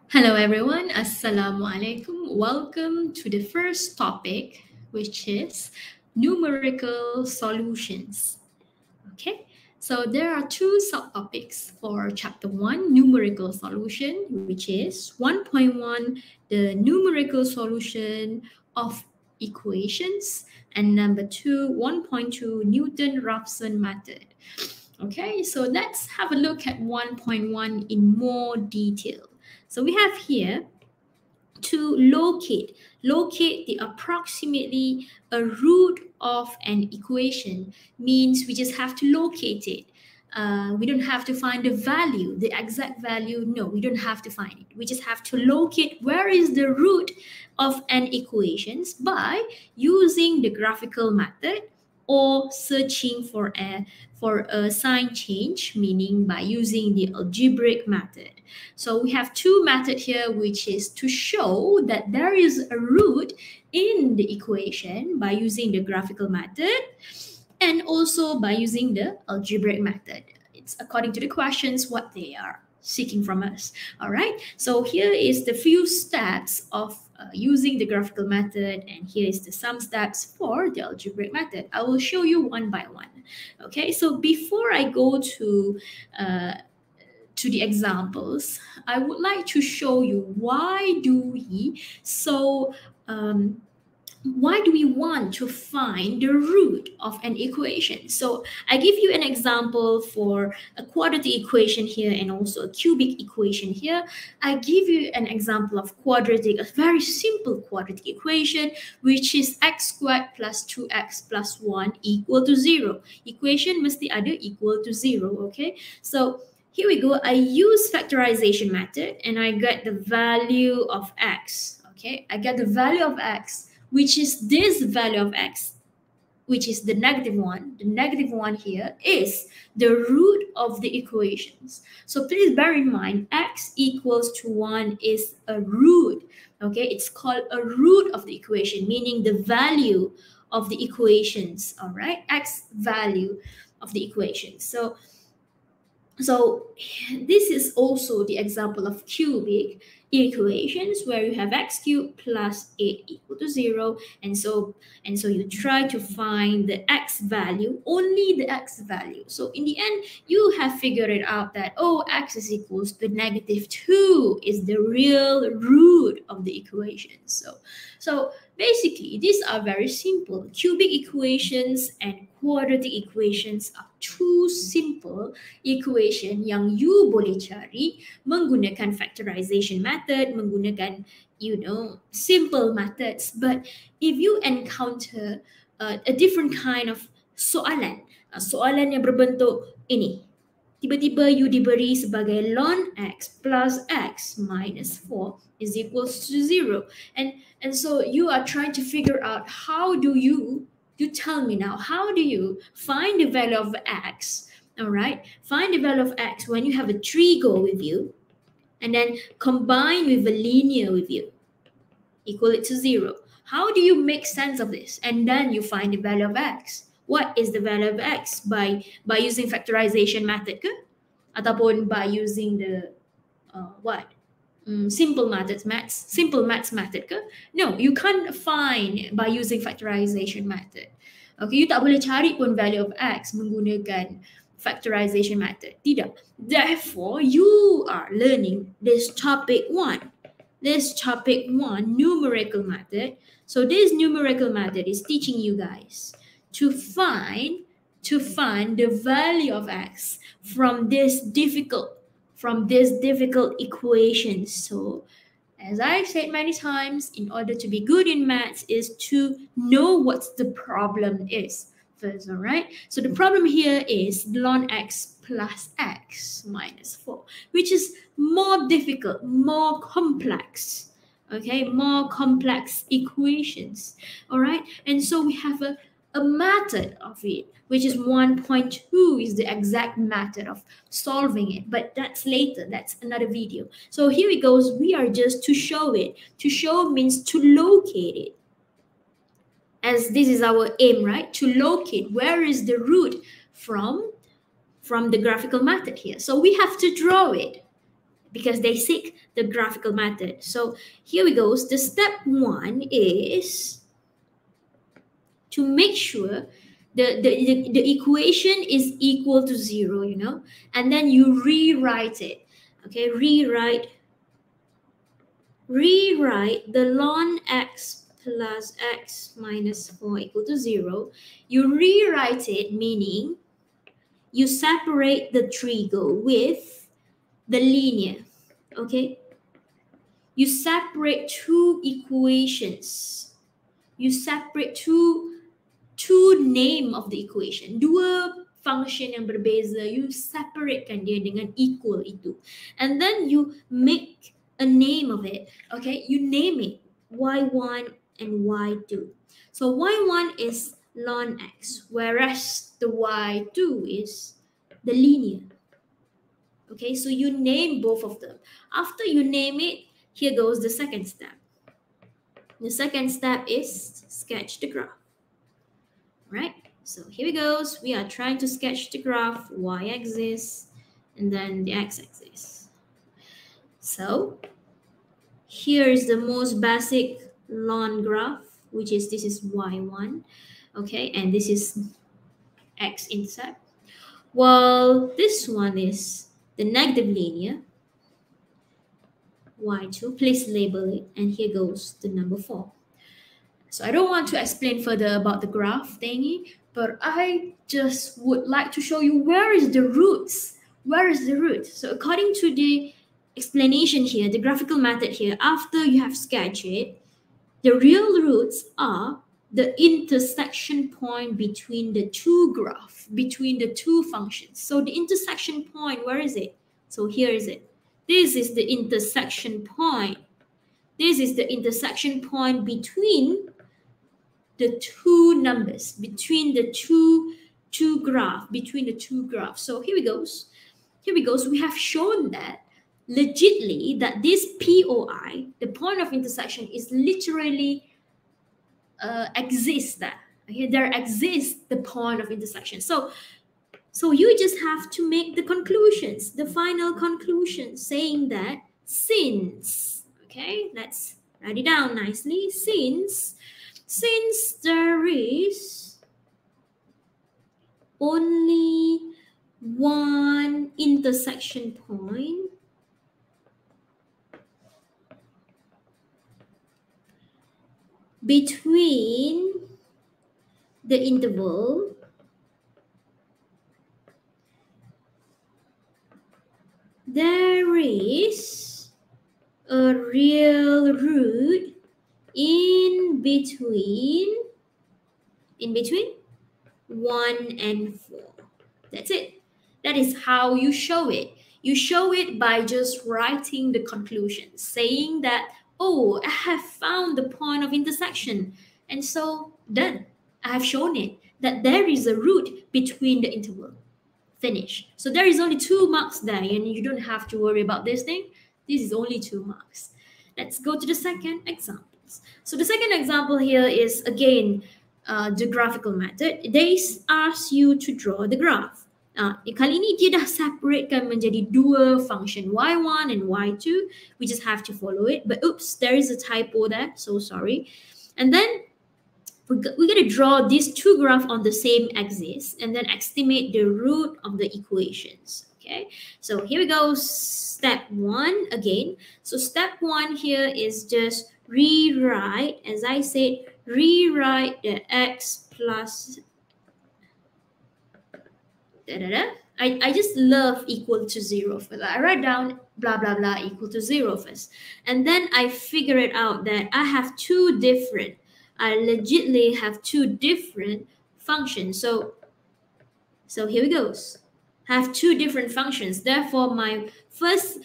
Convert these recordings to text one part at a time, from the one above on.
Hello everyone, Assalamu alaikum. Welcome to the first topic, which is numerical solutions. Okay, so there are two subtopics for chapter 1, numerical solution, which is 1.1, the numerical solution of equations, and number 2, 1.2, Newton-Raphson method. Okay, so let's have a look at 1.1 in more detail. So we have here to locate the approximately a root of an equation means we just have to locate it. We don't have to find the value, the exact value. No, we don't have to find it. We just have to locate where is the root of an equations by using the graphical method or searching for a sign change, meaning by using the algebraic method. So we have two methods here, which is to show that there is a root in the equation by using the graphical method and also by using the algebraic method. It's according to the questions what they are seeking from us. All right, so here is the few steps of using the graphical method, and here is the some steps for the algebraic method. I will show you one by one. Okay, so before I go to the examples, I would like to show you why do we want to find the root of an equation. So I give you an example for a quadratic equation here and also a cubic equation here. I give you an example of quadratic, a very simple quadratic equation, which is x squared plus 2x plus 1 equal to 0. Equation mesti ada equal to 0, okay? So here we go. I use factorization method and I get the value of x, okay? I get the value of x, which is this value of x, which is the negative one. The negative one here is the root of the equations. So please bear in mind, x equals to 1 is a root, okay? It's called a root of the equation, meaning the value of the equations, all right? X value of the equation. So this is also the example of cubic equations where you have x cubed plus 8 equal to 0, and so you try to find the x value, only the x value. So in the end you have figured it out that, oh, x is equals to negative 2 is the real root of the equation. So basically these are very simple. Cubic equations and quadratic equations are two simple equation yang you boleh cari menggunakan factorization method, menggunakan simple methods. But if you encounter a different kind of soalan yang berbentuk ini, tiba-tiba you diberi sebagai ln x plus x minus 4 is equals to 0, and so you are trying to figure out how do you tell me now, how do you find the value of x? All right, find the value of x when you have a trigo with you and then combine with a linear with you, equal it to 0. How do you make sense of this? And then you find the value of x. What is the value of x by using factorization method ke? Ataupun by using the simple maths method ke? No, you can't find by using factorization method. Okay, you tak boleh cari pun value of x menggunakan factorization method. Tidak. Therefore, you are learning this topic 1. This topic 1, numerical method. So this numerical method is teaching you guys to find the value of x from this difficult equations. So as I've said many times, in order to be good in maths is to know what the problem is first, all right? So the problem here is ln x plus x minus 4, which is more difficult, more complex, okay? More complex equations, all right? And so we have a method of it, which is 1.2 is the exact method of solving it, but that's later, that's another video. So here it goes, we are just to show it. To show means to locate it, as this is our aim, right? To locate where is the root from the graphical method here. So we have to draw it, because they seek the graphical method. So here we go. The step one is to make sure the equation is equal to 0, and then you rewrite it. Okay, rewrite the ln x plus x minus 4 equal to 0. You rewrite it, meaning you separate the trigo with the linear. Okay, you separate two equations. You separate two name of the equation. Dua function yang berbeza, you separatekan dia dengan equal itu. And then you make a name of it. Okay, you name it y1 and y2. So y1 is ln x, whereas the y2 is the linear. Okay, so you name both of them. After you name it, here goes the second step. The second step is sketch the graph. Right? So here we go. We are trying to sketch the graph, y-axis, and then the x-axis. So here is the most basic ln graph, which is this is y1, okay, and this is x-intercept. Well, this one is the negative linear, y2. Please label it, and here goes the number 4. So I don't want to explain further about the graph thingy, but I just would like to show you where is the roots. Where is the root? So according to the explanation here, the graphical method here, after you have sketched it, the real roots are the intersection point between the two graphs, between the two functions. So the intersection point, where is it? So here is it. This is the intersection point. This is the intersection point between the two numbers, between the two graphs. So here we go. We have shown that legitly that this POI, the point of intersection, is literally exists there. Okay, there exists the point of intersection. So you just have to make the conclusions, the final conclusion, saying that since, okay, let's write it down nicely. Since there is only one intersection point, between the interval there is a real root in between 1 and 4. That's it. That is how you show it. You show it by just writing the conclusion, saying that, oh, I have found the point of intersection. And so done. I have shown it that there is a root between the interval. Finish. So there is only 2 marks there, and you don't have to worry about this thing. This is only 2 marks. Let's go to the second example. So the second example here is again the graphical method. They ask you to draw the graph. Kali ini dia dah separatekan menjadi 2 function, y1 and y2. We just have to follow it. But oops, there is a typo there. So sorry. And then we're going to draw these 2 graphs on the same axis and then estimate the root of the equations. Okay, so here we go. Step 1 again. So step 1 here is just rewrite, as I said, rewrite the x plus I just love equal to 0 first. I write down blah blah blah equal to 0 first, and then I figure it out that I have 2 different. I legitly have 2 different functions. So here we go. Have 2 different functions. Therefore, my first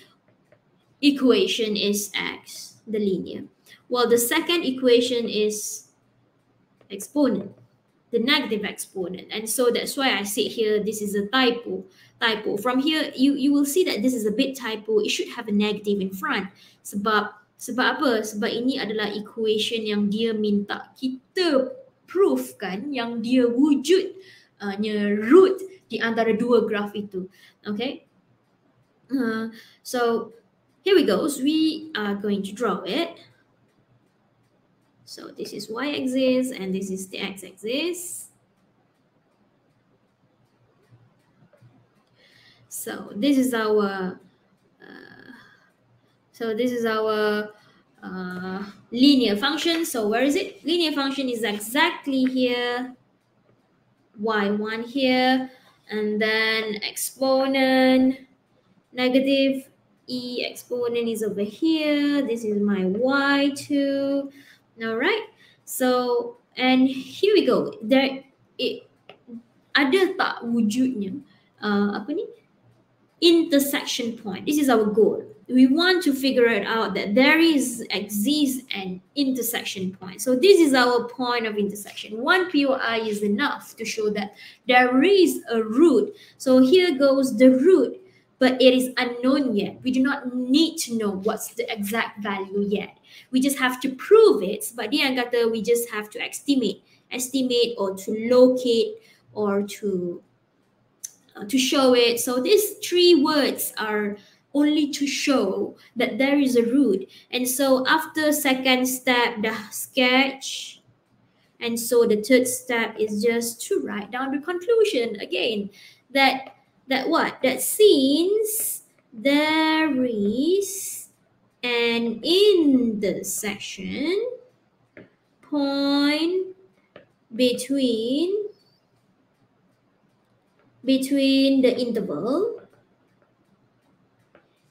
equation is x, the linear. Well, the second equation is exponent, the negative exponent. And so that's why I say here this is a typo. From here, you will see that this is a bit typo. It should have a negative in front. Sebab apa? Sebab ini adalah equation yang dia minta kita proof kan, yang dia wujud root di antara 2 graf itu. Okay? So here we go. So we are going to draw it. So this is y-axis and this is the x-axis. So this is our linear function. So where is it? Linear function is exactly here, y1 here, and then exponent negative e exponent is over here. This is my y2. All right. So and here we go. There ada tak wujudnya apa ni, intersection point. This is our goal. We want to figure it out that there exists an intersection point. So this is our point of intersection. One POI is enough to show that there is a root. So here goes the root, but it is unknown yet. We do not need to know what's the exact value yet. We just have to prove it. But dia yang kata we just have to estimate or to locate or to show it. So these three words are only to show that there is a root. And so after second step, the sketch. And so the third step is just to write down the conclusion again. That since there is an intersection point between the interval,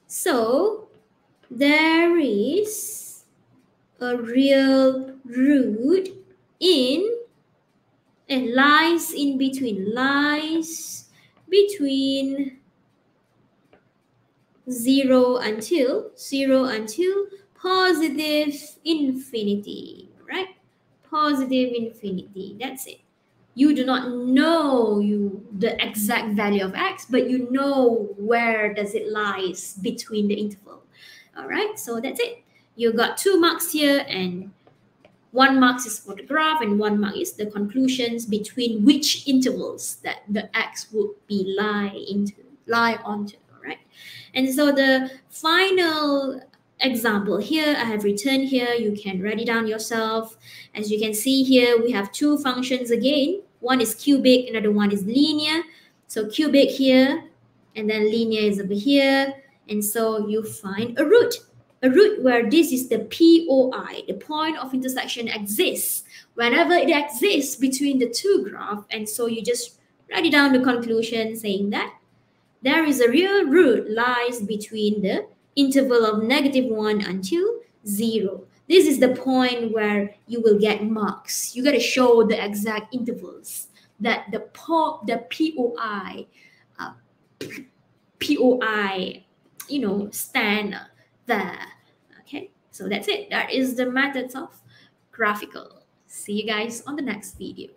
so there is a real root lies between 0 until positive infinity, right? Positive infinity, that's it. You do not know the exact value of x, but you know where does it lies between the interval. All right, so that's it. You got 2 marks here, and 1 mark is for the graph, and 1 mark is the conclusions between which intervals that the x would be lie onto. All right, and so the final example here I have written here, you can write it down yourself. As you can see here, we have 2 functions again. One is cubic, another one is linear. So cubic here, and then linear is over here. And so you find a root where this is the POI, the point of intersection exists whenever it exists between the 2 graphs. And so you just write it down the conclusion saying that there is a real root lies between the interval of -1 until 0. This is the point where you will get marks. You got to show the exact intervals that the POI, stand there. Okay, so that's it. That is the methods of graphical. See you guys on the next video.